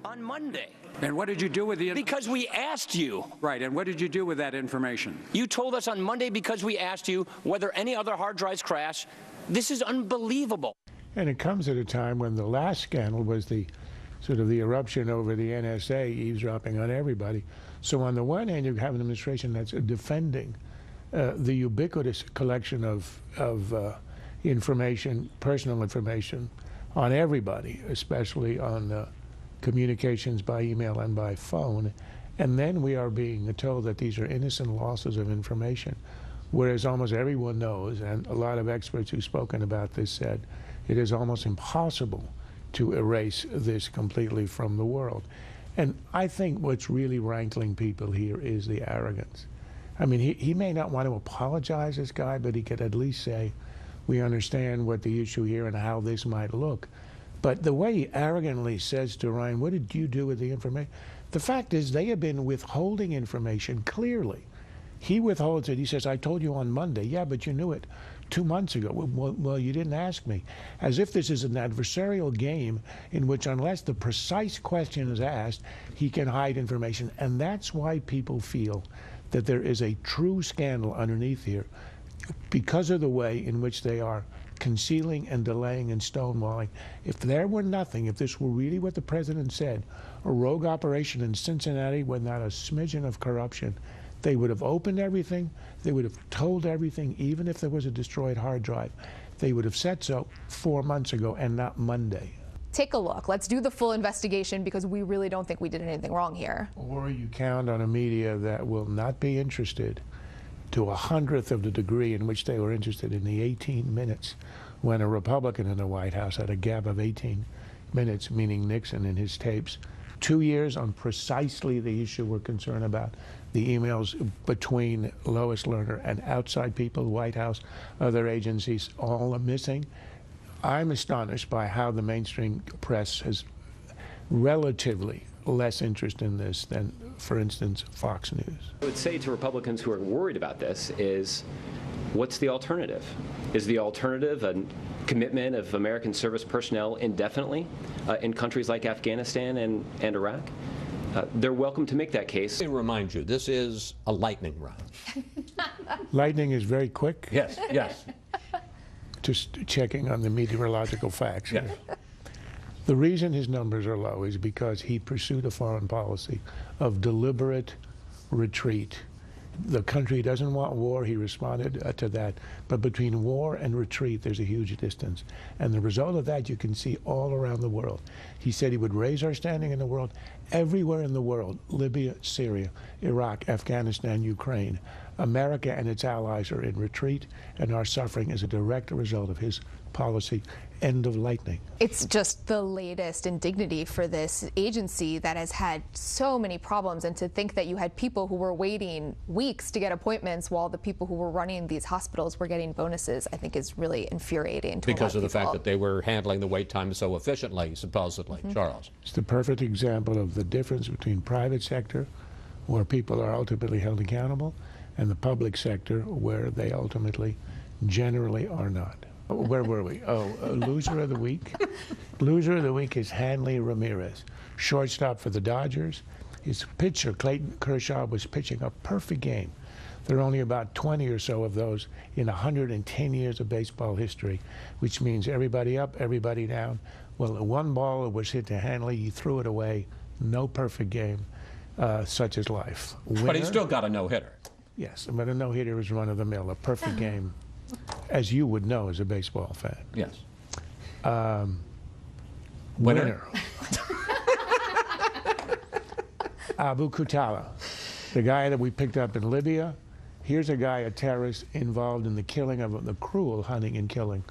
On Monday. And what did you do with the information? Because we asked you. Right, and what did you do with that information? You told us on Monday because we asked you whether any other hard drives crash. This is unbelievable. And it comes at a time when the last scandal was the sort of the eruption over the NSA eavesdropping on everybody. So on the one hand, you have an administration that's defending the ubiquitous collection of information, personal information, on everybody, especially on communications by email and by phone. And then we are being told that these are innocent losses of information, whereas almost everyone knows, and a lot of experts who've spoken about this said, it is almost impossible to erase this completely from the world. And I think what's really rankling people here is the arrogance. I mean, he may not want to apologize, this guy, but he could at least say, we understand what the issue here and how this might look. But the way he arrogantly says to Ryan, what did you do with the information? The fact is they have been withholding information clearly. He withholds it. He says, I told you on Monday. Yeah, but you knew it 2 months ago. Well, you didn't ask me. As if this is an adversarial game in which unless the precise question is asked, he can hide information. And that's why people feel that there is a true scandal underneath here because of the way in which they are concealing and delaying and stonewalling. If there were nothing, if this were really what the president said, a rogue operation in Cincinnati with not a smidgen of corruption, they would have opened everything, they would have told everything, even if there was a destroyed hard drive. They would have said so 4 months ago and not Monday. Take a look. Let's do the full investigation because we really don't think we did anything wrong here. Or you count on a media that will not be interested to 100th of the degree in which they were interested in the 18 minutes when a Republican in the White House had a gap of 18 minutes, meaning Nixon in his tapes. 2 years on precisely the issue we're concerned about, the emails between Lois Lerner and outside people, White House, other agencies, all are missing. I'm astonished by how the mainstream press has relatively less interest in this than, for instance, Fox News. I would say to Republicans who are worried about this is, what's the alternative? Is the alternative a commitment of American service personnel indefinitely in countries like Afghanistan and Iraq? They're welcome to make that case. Let me remind you, this is a lightning round. Lightning is very quick. Yes, yes. Just checking on the meteorological facts. Yes. The reason his numbers are low is because he pursued a foreign policy of deliberate retreat. The country doesn't want war. He responded to that. But between war and retreat, there's a huge distance. And the result of that you can see all around the world. He said he would raise our standing in the world. Everywhere in the world, Libya, Syria, Iraq, Afghanistan, Ukraine, America and its allies are in retreat, and our suffering is a direct result of his policy. End of lightning. It's just the latest indignity for this agency that has had so many problems, and to think that you had people who were waiting weeks to get appointments while the people who were running these hospitals were getting bonuses, I think is really infuriating to because of the fact that they were handling the wait time so efficiently, supposedly. Charles. It's the perfect example of the difference between private sector, where people are ultimately held accountable, and the public sector, where they ultimately generally are not. Where were we? Oh, loser of the week. Loser of the week is Hanley Ramirez, shortstop for the Dodgers. His pitcher, Clayton Kershaw, was pitching a perfect game. There are only about 20 or so of those in 110 years of baseball history, which means everybody up, everybody down. Well, one ball was hit to Hanley. He threw it away. No perfect game. Such is life. Winner, But he still got a no-hitter. Yes, but a no-hitter is run-of-the-mill. A perfect game, as you would know as a baseball fan. Yes. Winner. Abu Kutala, the guy that we picked up in Libya. Here's a guy, a terrorist, involved in the killing of the cruel hunting and killing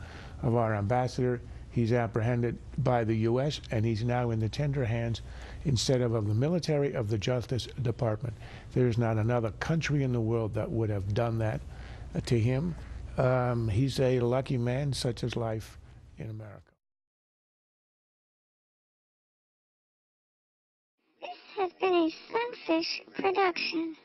of our ambassador. He's apprehended by the U.S., and he's now in the tender hands, instead of the military, of the Justice Department. There's not another country in the world that would have done that to him. He's a lucky man, such is life in America. This has been a Sunfish production.